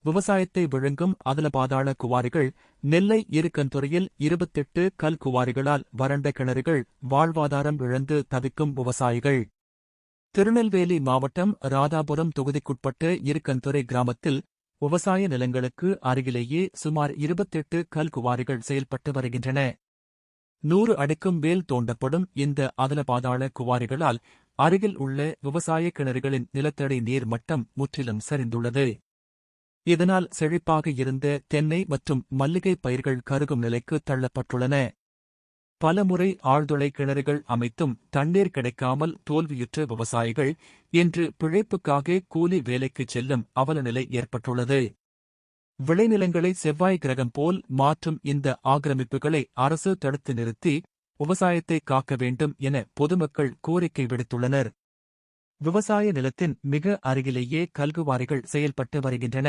விவசாயத்தை விழுங்கும் அதலபாதாள குவாரிகள். நெல்லை இருக்கன்துறையில் 28 கல் குவாரிகளால் வறண்ட கிணறுகள். வாழ்வாதாரம் இழந்து தவிக்கும் விவசாயிகள். திருநெல்வேலி மாவட்டம் ராதாபுரம் தொகுதிக்குட்பட்ட இருக்கன்துறை கிராமத்தில் விவசாய நிலங்களுக்கு அருகிலேயே சுமார் 28 கல் குவாரிகள் செயல்பட்டு வருகின்றன. 100 அடிக்கும் மேல் தோண்டப்படும் இந்த அதலபாதாள குவாரிகளால் அருகில் உள்ள விவசாய கிணறுகளின் நிலத்தடி நீர் மட்டம் முற்றிலும் சரிந்துள்ளது. இதனால் செழிப்பாக இருந்த தென்னை மற்றும் மல்லிகை பயிர்கள் கருகும் நிலைக்கு தள்ளப்பட்டுள்ளன. பலமுறை ஆழ்துளை கிணறுகள் அமைத்தும் தண்ணீர் கிடைக்காமல் தோல்வியுற்ற விவசாயிகள் இன்று பிழைப்புக்காக கூலி வேலைக்குச் செல்லும் அவலநிலை ஏற்பட்டுள்ளது. விளைநிலங்களை செவ்வாய் கிரகம் போல் மாற்றும் இந்த ஆக்கிரமிப்புகளை அரசு தடுத்து நிறுத்தி விவசாயத்தை காக்க வேண்டும் என பொதுமக்கள் கோரிக்கை விடுத்துள்ளனர். விவசாய நிலத்தின் மிக அருகிலேயே கல்குவாரிகள் செயல்பட்டு வருகின்றன.